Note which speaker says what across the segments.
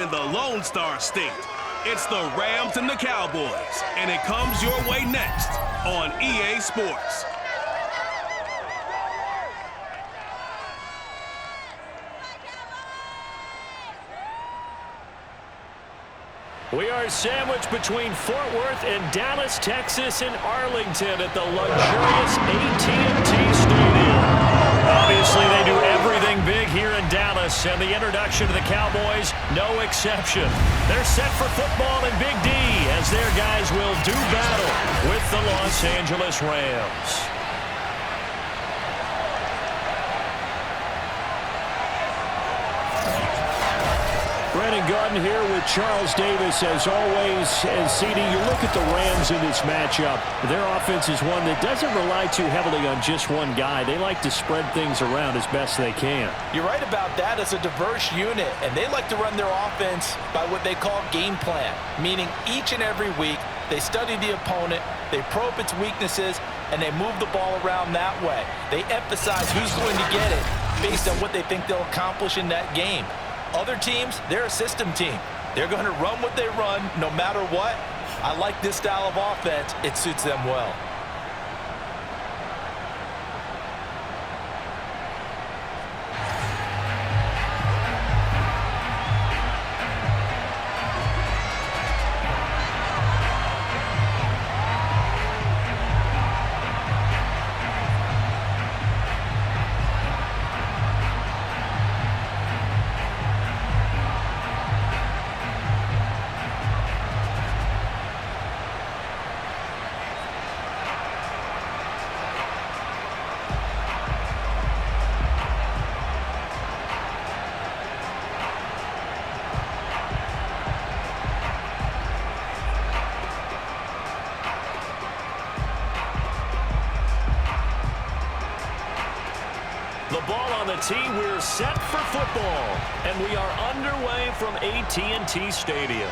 Speaker 1: and the Lone Star State. It's the Rams and the Cowboys, and it comes your way next on EA Sports.
Speaker 2: We are sandwiched between Fort Worth and Dallas, Texas, and Arlington at the luxurious AT&T Stadium. Obviously, they do everything big here in Dallas, and the introduction to the Cowboys, no exception. They're set for football in Big D as their guys will do battle with the Los Angeles Rams. Brandon Garden here with Charles Davis as always. And CD, you look at the Rams in this matchup. Their offense is one that doesn't rely too heavily on just one guy. They like to spread things around as best they can.
Speaker 3: You're right about that. It's a diverse unit, and they like to run their offense by what they call game plan, meaning each and every week they study the opponent, they probe its weaknesses, and they move the ball around that way. They emphasize who's going to get it based on what they think they'll accomplish in that game. Other teams, they're a system team. They're going to run what they run no matter what. I like this style of offense. It suits them well.
Speaker 2: The ball on the tee, we're set for football, and we are underway from AT&T Stadium.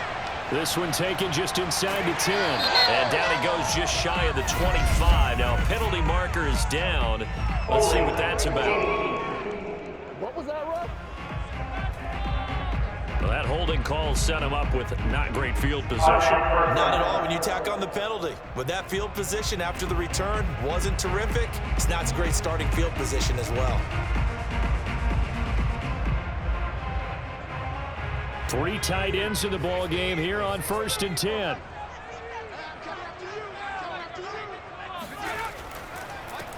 Speaker 2: This one taken just inside the 10, and down he goes just shy of the 25. Now, penalty marker is down. Let's see what that's about.
Speaker 4: What was that, Russ?
Speaker 2: Well, that holding call set him up with not great field position.
Speaker 3: Not at all when you tack on the penalty. With that field position after the return wasn't terrific, it's not a great starting field position as well.
Speaker 2: 3 tight ends in the ball game here on 1st and 10.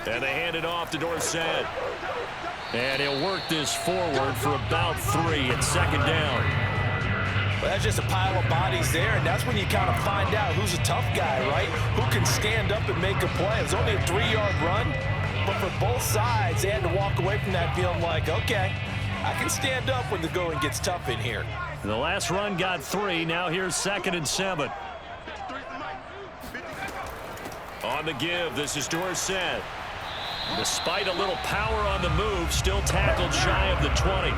Speaker 2: And they hand it off to Dorsett. And he'll work this forward for about 3 at 2nd down.
Speaker 3: Well, that's just a pile of bodies there, and that's when you kind of find out who's a tough guy, right? Who can stand up and make a play. It was only a 3-yard run, but for both sides, they had to walk away from that feeling like, okay, I can stand up when the going gets tough in here.
Speaker 2: The last run got 3. Now here's 2nd and 7. On the give, this is Dorsett. Despite a little power on the move, still tackled shy of the 20.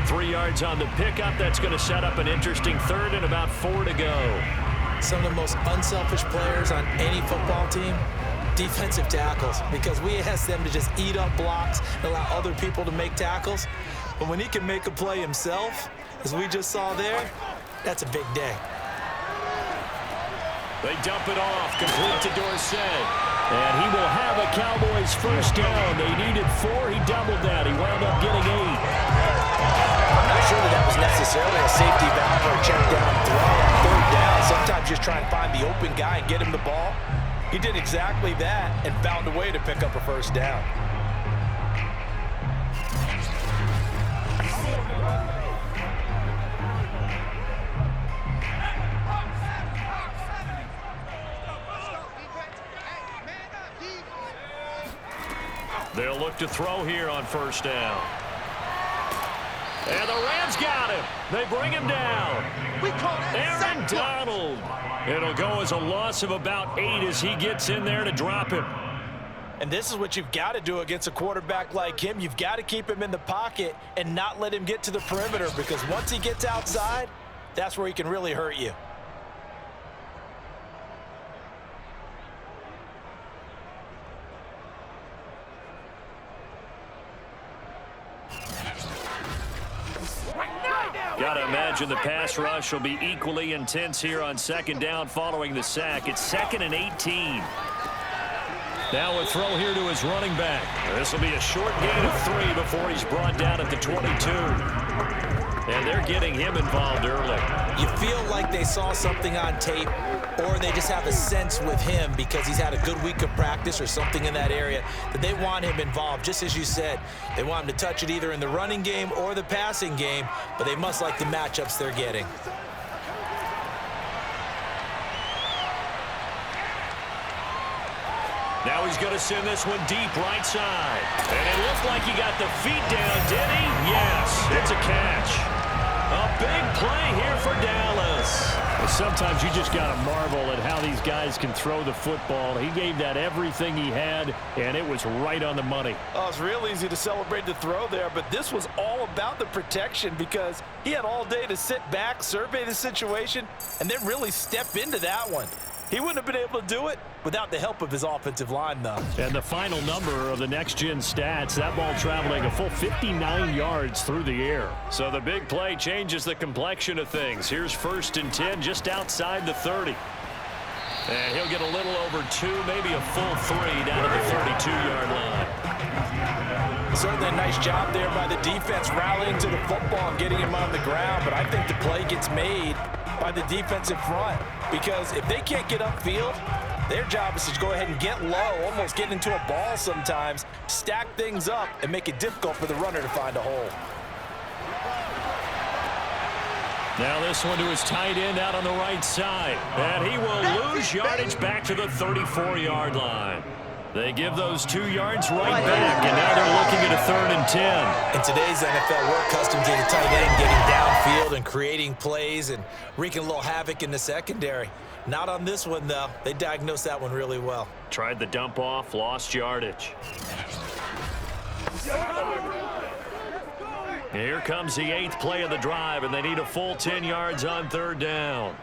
Speaker 2: 3 yards on the pickup. That's going to set up an interesting 3rd and about 4 to go.
Speaker 3: Some of the most unselfish players on any football team, defensive tackles, because we ask them to just eat up blocks and allow other people to make tackles. But when he can make a play himself, as we just saw there, that's a big day.
Speaker 2: They dump it off, complete to Dorsett. And he will have a Cowboys 1st down. They needed 4. He doubled that. He wound up getting 8.
Speaker 3: I'm not sure that was necessarily a safety valve or a check down throw on 3rd down. Sometimes just try and find the open guy and get him the ball. He did exactly that and found a way to pick up a 1st down.
Speaker 2: They'll look to throw here on 1st down. And the Rams got him. They bring him down. Aaron Donald. It'll go as a loss of about 8 as he gets in there to drop him.
Speaker 3: And this is what you've got to do against a quarterback like him. You've got to keep him in the pocket and not let him get to the perimeter, because once he gets outside, that's where he can really hurt you.
Speaker 2: Got to imagine imagine the pass rush will be equally intense here on second down following the sack. It's 2nd and 18. Now a throw here to his running back. This will be a short gain of 3 before he's brought down at the 22. And they're getting him involved early.
Speaker 3: You feel like they saw something on tape, or they just have a sense with him because he's had a good week of practice or something in that area that they want him involved. Just as you said, they want him to touch it either in the running game or the passing game, but they must like the matchups they're getting.
Speaker 2: Now he's going to send this one deep right side. And it looked like he got the feet down, did he? Yes, it's a catch. A big play here for Dallas.
Speaker 5: Sometimes you just got to marvel at how these guys can throw the football. He gave that everything he had, and it was right on the money.
Speaker 3: Oh, it's real easy to celebrate the throw there, but this was all about the protection because he had all day to sit back, survey the situation, and then really step into that one. He wouldn't have been able to do it without the help of his offensive line, though.
Speaker 5: And the final number of the next-gen stats, that ball traveling a full 59 yards through the air.
Speaker 2: So the big play changes the complexion of things. Here's 1st and 10 just outside the 30. And he'll get a little over 2, maybe a full 3 down to the 32-yard line.
Speaker 3: Certainly a nice job there by the defense rallying to the football and getting him on the ground, but I think the play gets made by the defensive front because if they can't get upfield, their job is to go ahead and get low, almost get into a ball sometimes, stack things up, and make it difficult for the runner to find a hole.
Speaker 2: Now this one to his tight end out on the right side. And he will lose yardage back to the 34-yard line. They give those 2 yards right back, and now they're looking at a 3rd and 10.
Speaker 3: In today's NFL, we're accustomed to the tight end getting downfield and creating plays and wreaking a little havoc in the secondary. Not on this one, though. They diagnosed that one really well.
Speaker 2: Tried the dump off, lost yardage. Here comes the 8th play of the drive, and they need a full 10 yards on 3rd down.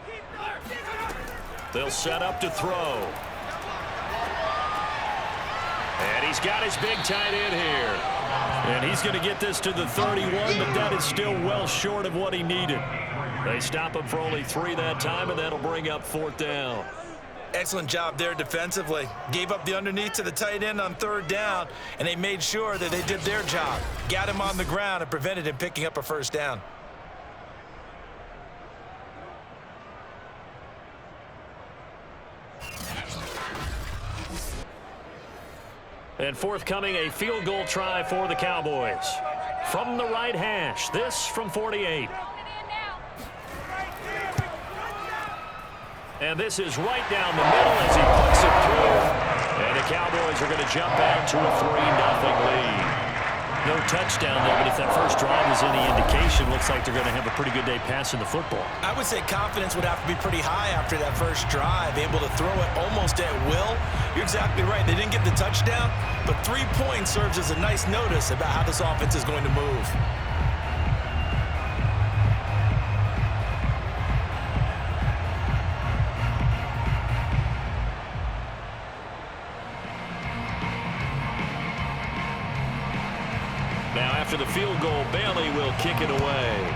Speaker 2: They'll set up to throw. And he's got his big tight end here. And he's going to get this to the 31, but that is still well short of what he needed. They stop him for only 3 that time, and that'll bring up 4th down.
Speaker 3: Excellent job there defensively. Gave up the underneath to the tight end on 3rd down, and they made sure that they did their job. Got him on the ground and prevented him picking up a 1st down.
Speaker 2: And forthcoming, a field goal try for the Cowboys. From the right hash, this from 48. And this is right down the middle as he puts it through. And the Cowboys are going to jump out to a 3-0 lead. No touchdown there, but if that first drive is any indication, looks like they're going to have a pretty good day passing the football.
Speaker 3: I would say confidence would have to be pretty high after that first drive, able to throw it almost at will. You're exactly right. They didn't get the touchdown, but 3 points serves as a nice notice about how this offense is going to move.
Speaker 2: Now after the field goal, Bailey will kick it away.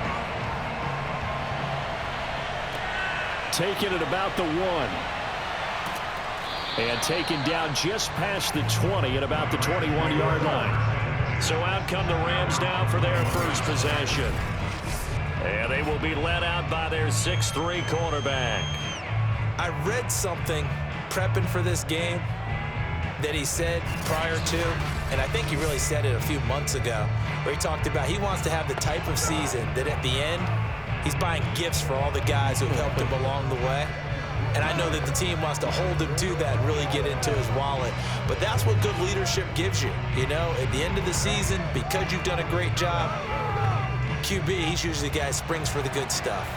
Speaker 5: Taken at about the 1. And taken down just past the 20 at about the 21-yard line.
Speaker 2: So out come the Rams now for their first possession. And they will be led out by their 6'3" quarterback.
Speaker 3: I read something prepping for this game that he said prior to, and I think he really said it a few months ago, where he talked about he wants to have the type of season that at the end, he's buying gifts for all the guys who have helped him along the way. And I know that the team wants to hold him to that and really get into his wallet. But that's what good leadership gives you. You know, at the end of the season, because you've done a great job, QB, he's usually the guy who springs for the good stuff.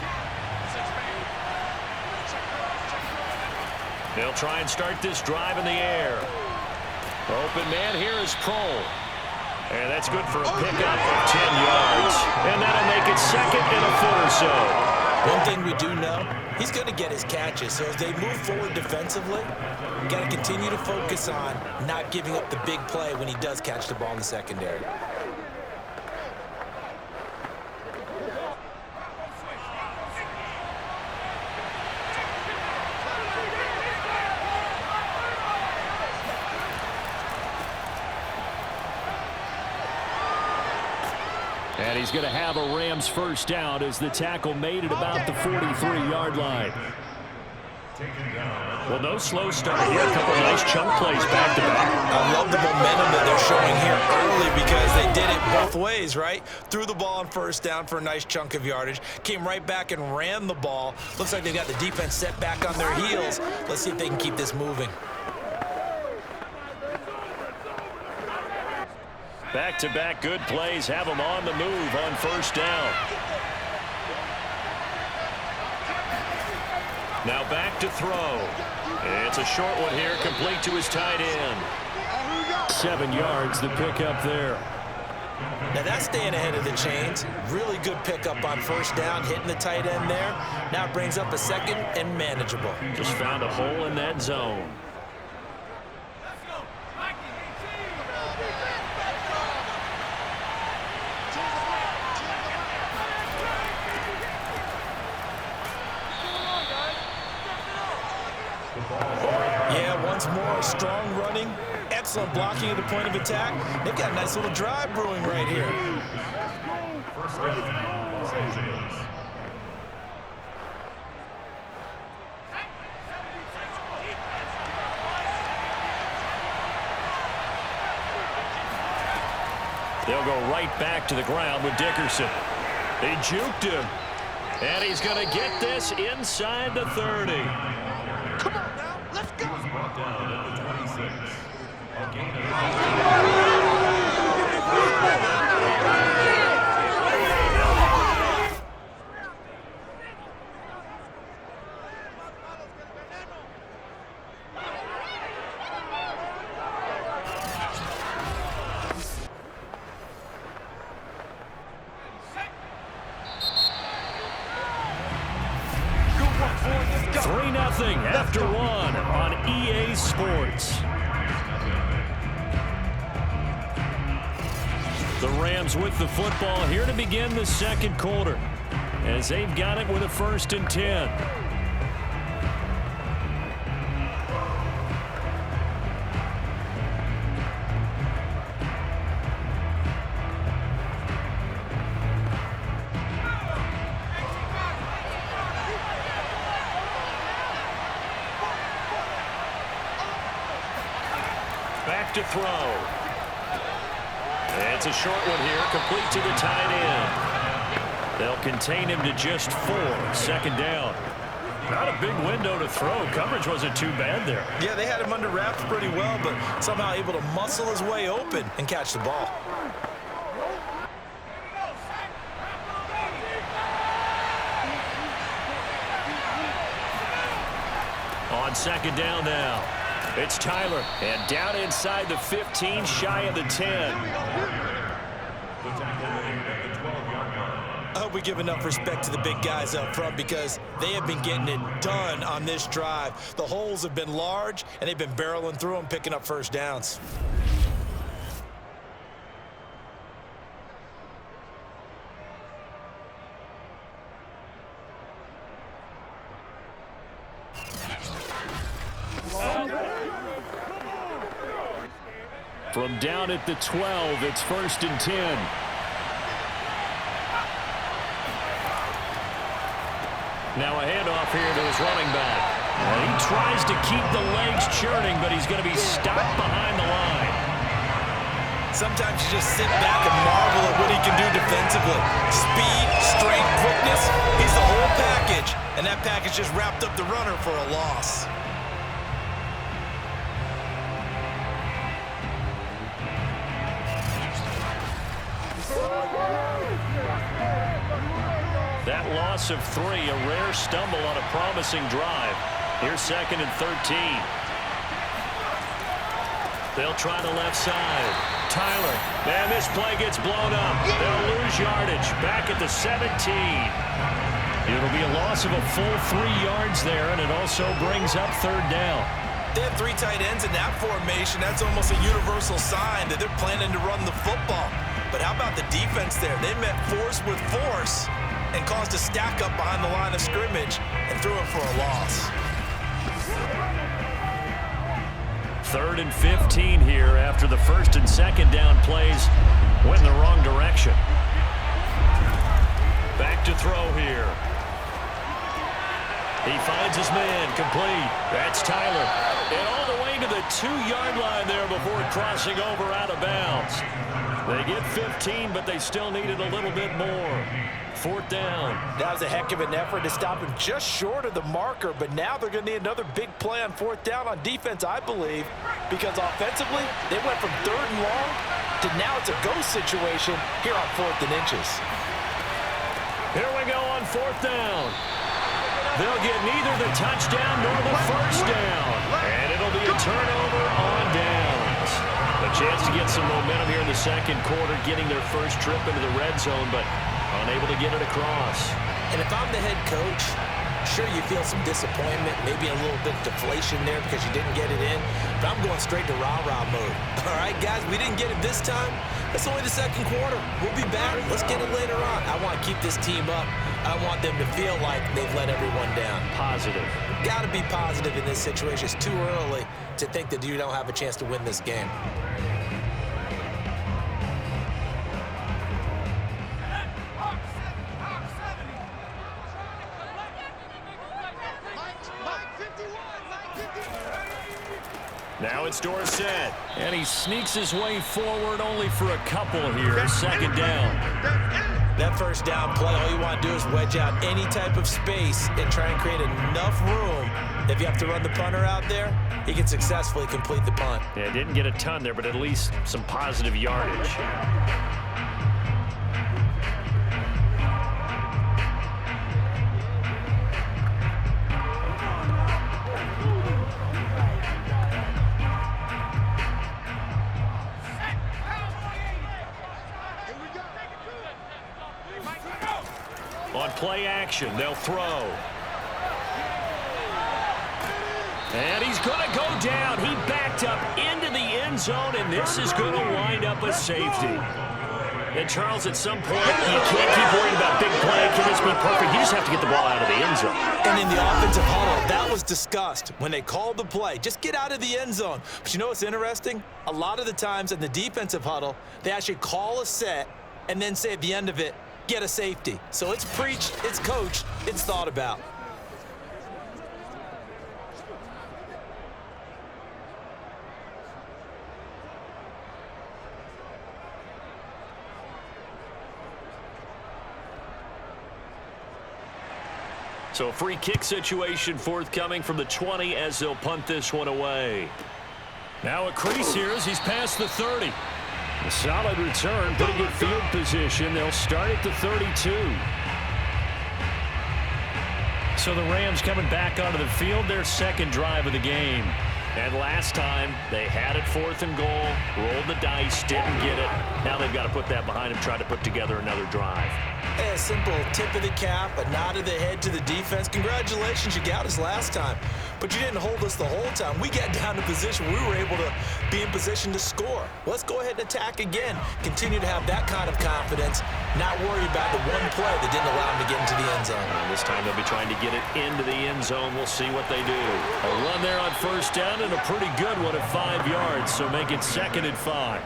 Speaker 2: They'll try and start this drive in the air. Open man here is Kroll. And that's good for a pickup of 10 yards. And that'll make it 2nd and a foot or so.
Speaker 3: One thing we do know, he's going to get his catches. So as they move forward defensively, you got to continue to focus on not giving up the big play when he does catch the ball in the secondary.
Speaker 5: And he's going to have a Rams first down as the tackle made at about the 43-yard line.
Speaker 2: Well, no slow start here. A couple nice chunk plays back-to-back.
Speaker 3: I love the momentum that they're showing here early because they did it both ways, right? Threw the ball on first down for a nice chunk of yardage, came right back and ran the ball. Looks like they've got the defense set back on their heels. Let's see if they can keep this moving.
Speaker 2: Back-to-back good plays have them on the move on first down. Now back to throw. It's a short one here, complete to his tight end.
Speaker 5: 7 yards, the pickup there.
Speaker 3: Now that's staying ahead of the chains. Really good pickup on first down, hitting the tight end there. Now it brings up a second and manageable.
Speaker 2: Just found a hole in that zone.
Speaker 3: Yeah, once more, strong running, excellent blocking at the point of attack. They've got a nice little drive brewing right here.
Speaker 2: They'll go right back to the ground with Dickerson. They juked him. And he's going to get this inside the 30.
Speaker 4: Come on now, let's go.
Speaker 6: Brought down at the 26. A gain of
Speaker 2: after one on EA Sports. The Rams with the football here to begin the second quarter as they've got it with a 1st and 10. Back to throw. It's a short one here, complete to the tight end. They'll contain him to just 4, 2nd down. Not a big window to throw. Coverage wasn't too bad there.
Speaker 3: Yeah, they had him under wraps pretty well, but somehow able to muscle his way open and catch the ball.
Speaker 2: On 2nd down now. It's Tyler, and down inside the 15, shy of the 10.
Speaker 3: I hope we give enough respect to the big guys up front because they have been getting it done on this drive. The holes have been large, and they've been barreling through them, picking up first downs.
Speaker 5: From down at the 12, it's 1st and 10.
Speaker 2: Now a handoff here to his running back. Well, he tries to keep the legs churning, but he's going to be stopped behind the line.
Speaker 3: Sometimes you just sit back and marvel at what he can do defensively. Speed, strength, quickness, he's the whole package. And that package just wrapped up the runner for a loss.
Speaker 2: That loss of 3, a rare stumble on a promising drive. Here's 2nd and 13. They'll try the left side. Tyler, man, this play gets blown up. They'll lose yardage back at the 17. It'll be a loss of a full 3 yards there, and it also brings up 3rd down.
Speaker 3: They have 3 tight ends in that formation. That's almost a universal sign that they're planning to run the football. But how about the defense there? They met force with force and caused a stack up behind the line of scrimmage and threw it for a loss.
Speaker 2: 3rd and 15 here after the 1st and 2nd down plays went in the wrong direction. to throw here. He finds his man, complete. That's Tyler. And all the way to the 2-yard line there before crossing over out of bounds. They get 15, but they still needed a little bit more. 4th down.
Speaker 3: That was a heck of an effort to stop him just short of the marker, but now they're going to need another big play on 4th down on defense, I believe, because offensively, they went from 3rd and long to now it's a go situation here on 4th and inches.
Speaker 2: Here we go on 4th down. They'll get neither the touchdown nor the first down, and it'll be a turnover on downs. A chance to get some momentum here in the second quarter, getting their first trip into the red zone, but unable to get it across.
Speaker 7: And if I'm the head coach, sure you feel some disappointment, maybe a little bit of deflation there because you didn't get it in, but I'm going straight to rah-rah mode. All right, guys, we didn't get it this time. It's only the second quarter. We'll be back. Let's get it later on. I want to keep this team up. I want them to feel like they've let everyone down.
Speaker 2: Positive.
Speaker 7: Got to be positive in this situation. It's too early to think that you don't have a chance to win this game.
Speaker 2: Now it's Dorsett, and he sneaks his way forward only for a couple here. 2nd down.
Speaker 7: That first down play, all you want to do is wedge out any type of space and try and create enough room. If you have to run the punter out there, he can successfully complete the punt.
Speaker 2: Yeah, didn't get a ton there, but at least some positive yardage. On play action, they'll throw. And he's going to go down. He backed up into the end zone, and this is going to wind up a safety. And, Charles, at some point, you can't keep worrying about big play. Can this be perfect? You just have to get the ball out of the end zone.
Speaker 7: And in the offensive huddle, that was discussed when they called the play. Just get out of the end zone. But you know what's interesting? A lot of the times in the defensive huddle, they actually call a set and then say at the end of it, get a safety. So it's preached, it's coached, it's thought about.
Speaker 2: So a free kick situation forthcoming from the 20 as they'll punt this one away. Now a crease here as he's past the 30. A solid return, pretty good field position. They'll start at the 32.
Speaker 5: So the Rams coming back onto the field, their second drive of the game.
Speaker 2: And last time, they had it 4th and goal, rolled the dice, didn't get it. Now they've got to put that behind them, try to put together another drive.
Speaker 7: A simple tip of the cap, a nod of the head to the defense. Congratulations, you got us last time. But you didn't hold us the whole time. We got down to position. We were able to be in position to score. Let's go ahead and attack again. Continue to have that kind of confidence, not worry about the one play that didn't allow them to get into the end zone.
Speaker 2: And this time they'll be trying to get it into the end zone. We'll see what they do. A run there on 1st down and a pretty good one at 5 yards, so make it 2nd and 5.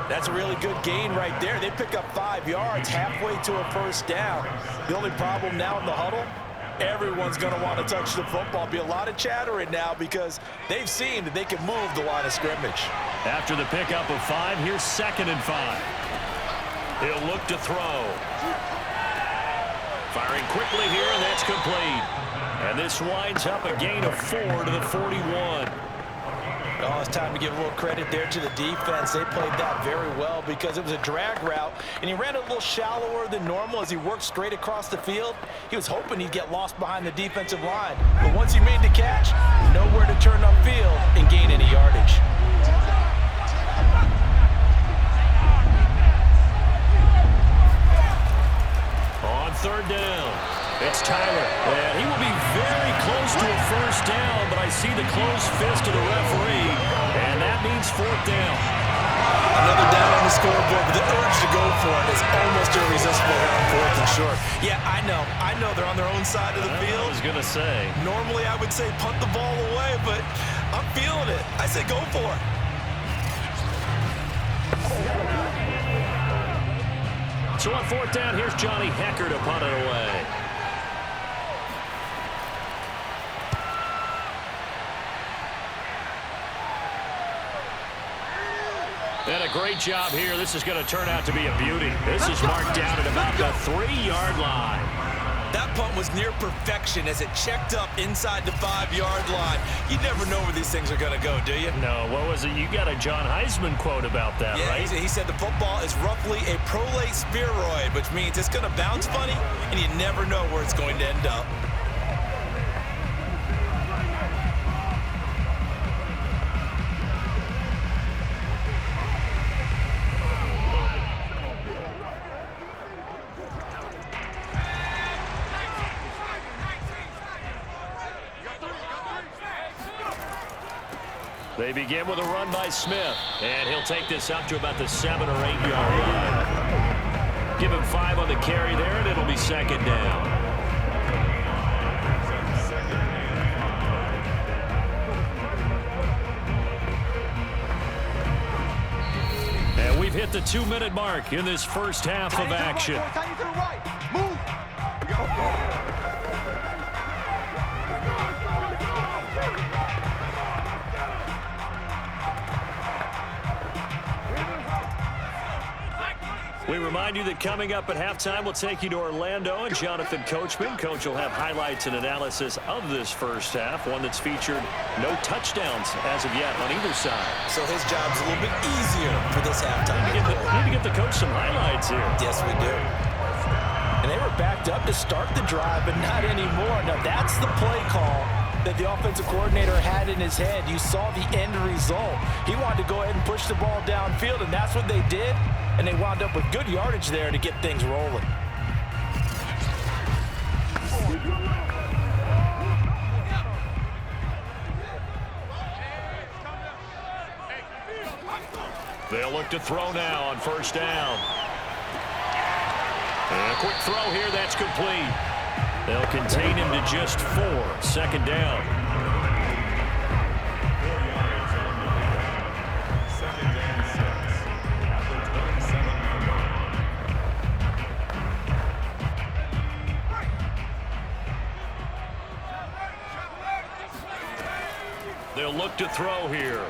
Speaker 3: That's a really good gain right there. They pick up 5 yards halfway to a 1st down. The only problem now in the huddle, everyone's going to want to touch the football. Be a lot of chattering now because they've seen that they can move the line of scrimmage.
Speaker 5: After the pickup of 5, here's 2nd and 5.
Speaker 2: He'll look to throw. Firing quickly here, and that's complete. And this winds up a gain of 4 to the 41.
Speaker 3: Oh, it's time to give a little credit there to the defense. They played that very well because it was a drag route, and he ran a little shallower than normal as he worked straight across the field. He was hoping he'd get lost behind the defensive line, but once he made the catch, nowhere to turn upfield and gain any yardage.
Speaker 2: On 3rd down, it's Tyler. And he will be very close to a 1st down, but I see the closed fist of the referee, and that means 4th down.
Speaker 7: Another down on the scoreboard, but the urge to go for it is almost irresistible here on 4th and short. Yeah, I know they're on their own side of the field.
Speaker 2: I was going to say.
Speaker 7: Normally I would say punt the ball away, but I'm feeling it. I say go for it.
Speaker 2: So on fourth down, here's Johnny Hecker to punt it away. And a great job here. This is going to turn out to be a beauty. This is marked down at about the 3-yard line.
Speaker 7: That punt was near perfection as it checked up inside the 5-yard line. You never know where these things are going to go, do you?
Speaker 2: No, what was it? You got a John Heisman quote about that,
Speaker 7: yeah,
Speaker 2: right?
Speaker 7: He said the football is roughly a prolate spheroid, which means it's going to bounce funny, and you never know where it's going to end up.
Speaker 2: They begin with a run by Smith, and he'll take this up to about the 7 or 8-yard line. Give him 5 on the carry there, and it'll be second down. And we've hit the 2-minute mark in this first half of action. We remind you that coming up at halftime, we'll take you to Orlando and Jonathan Coachman. Coach will have highlights and analysis of this first half, one that's featured no touchdowns as of yet on either side.
Speaker 7: So his job's a little bit easier for this halftime.
Speaker 2: Need to get the coach some highlights here.
Speaker 7: Yes, we do.
Speaker 3: And they were backed up to start the drive, but not anymore. Now, that's the play call that the offensive coordinator had in his head. You saw the end result. He wanted to go ahead and push the ball downfield, and that's what they did. And they wound up with good yardage there to get things rolling.
Speaker 2: They'll look to throw now on first down. And a quick throw here, that's complete. They'll contain him to just 4. Second down. They'll look to throw here.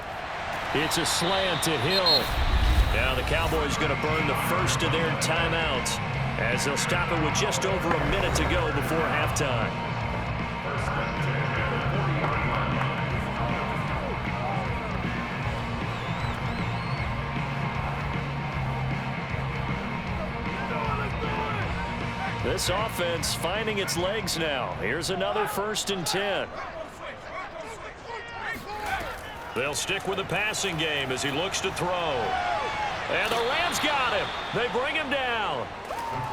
Speaker 2: It's a slant to Hill. Now the Cowboys going to burn the first of their timeouts as they'll stop it with just over a minute to go before halftime. This offense finding its legs now. Here's another 1st and 10. They'll stick with the passing game as he looks to throw. And the Rams got him. They bring him down.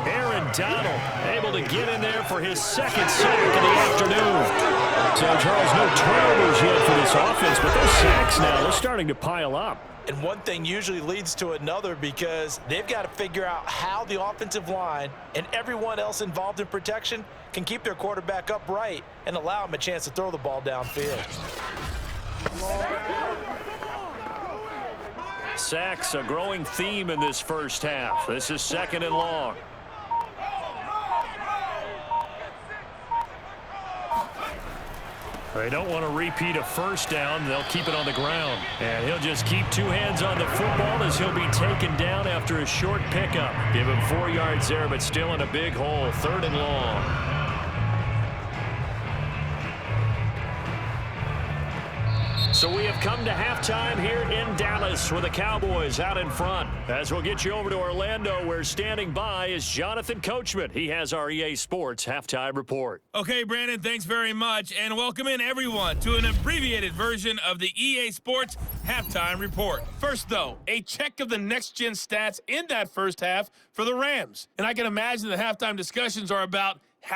Speaker 2: Aaron Donald able to get in there for his 2nd sack of the afternoon. So, Charles, no turnovers yet for this offense, but those sacks now, they're starting to pile up.
Speaker 3: And one thing usually leads to another because they've got to figure out how the offensive line and everyone else involved in protection can keep their quarterback upright and allow him a chance to throw the ball downfield.
Speaker 2: Sacks, a growing theme in this first half. This is 2nd and long. They don't want to repeat a first down. They'll keep it on the ground. And he'll just keep 2 hands on the football as he'll be taken down after a short pickup. Give him 4 yards there, but still in a big hole. 3rd and long. So we have come to halftime here in Dallas with the Cowboys out in front. As we'll get you over to Orlando, where standing by is Jonathan Coachman. He has our EA Sports halftime report.
Speaker 8: Okay, Brandon, thanks very much, and welcome in everyone to an abbreviated version of the EA Sports halftime report. First, though, a check of the next-gen stats in that first half for the Rams. And I can imagine the halftime discussions are about